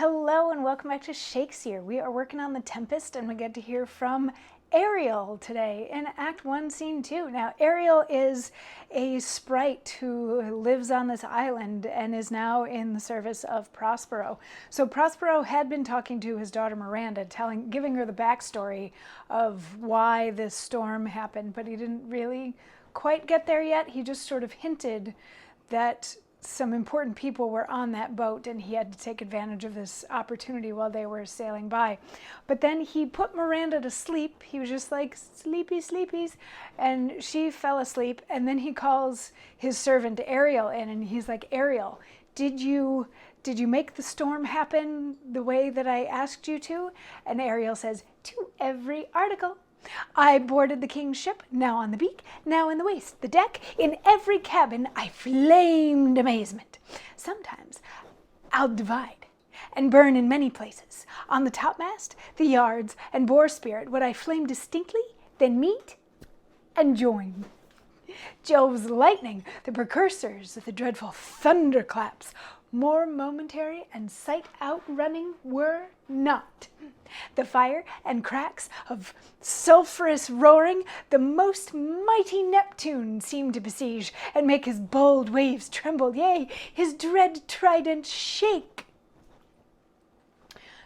Hello and welcome back to Shakesyear. We are working on the Tempest and we get to hear from Ariel today in Act 1, Scene 2. Now, Ariel is a sprite who lives on this island and is now in the service of Prospero. So Prospero had been talking to his daughter Miranda, giving her the backstory of why this storm happened, but he didn't really quite get there yet. He just sort of hinted that some important people were on that boat and he had to take advantage of this opportunity while they were sailing by. But then he put Miranda to sleep. He was just like, sleepy, sleepies. And she fell asleep. And then he calls his servant Ariel in and he's like, Ariel, did you make the storm happen the way that I asked you to? And Ariel says, to every article. I boarded the king's ship, now on the beak, now in the waist, the deck, in every cabin I flamed amazement. Sometimes I'll divide and burn in many places. On the topmast, the yards, and bowsprit would I flame distinctly, then meet and join. Jove's lightning, the precursors of the dreadful thunderclaps, more momentary and sight outrunning were not. The fire and cracks of sulphurous roaring, the most mighty Neptune seemed to besiege, and make his bold waves tremble, yea, his dread trident shake.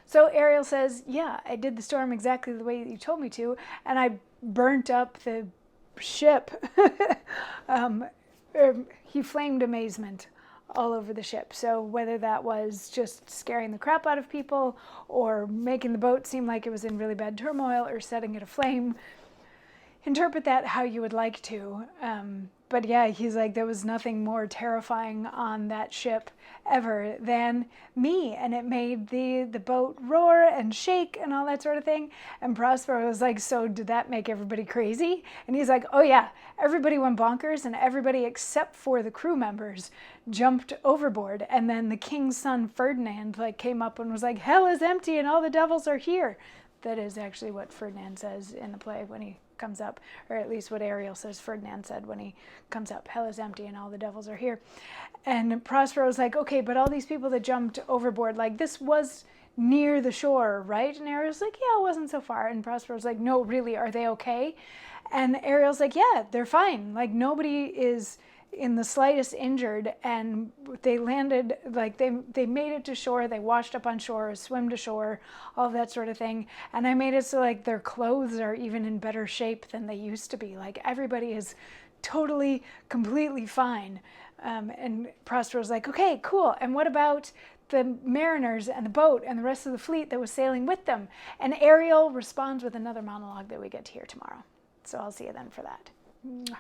So Ariel says, yeah, I did the storm exactly the way you told me to, and I burnt up the ship. He flamed amazement all over the ship. So whether that was just scaring the crap out of people or making the boat seem like it was in really bad turmoil or setting it aflame, interpret that how you would like to. But yeah, he's like, there was nothing more terrifying on that ship ever than me. And it made the boat roar and shake and all that sort of thing. And Prospero was like, so did that make everybody crazy? And he's like, oh yeah, everybody went bonkers and everybody except for the crew members jumped overboard. And then the king's son Ferdinand came up and was like, hell is empty and all the devils are here. That is actually what Ferdinand says in the play when he comes up, or at least what Ariel says Ferdinand said when he comes up. Hell is empty and all the devils are here. And Prospero's like, okay, but all these people that jumped overboard, like this was near the shore, right? And Ariel's like, yeah, it wasn't so far. And Prospero's like, no, really, are they okay? And Ariel's like, yeah, they're fine. Like nobody is in the slightest injured, and they landed, like they made it to shore, they washed up on shore, swim to shore, all that sort of thing. And I made it so like their clothes are even in better shape than they used to be. Like everybody is totally, completely fine. And Prospero's like, okay, cool. And what about the mariners and the boat and the rest of the fleet that was sailing with them? And Ariel responds with another monologue that we get to hear tomorrow. So I'll see you then for that. Mwah.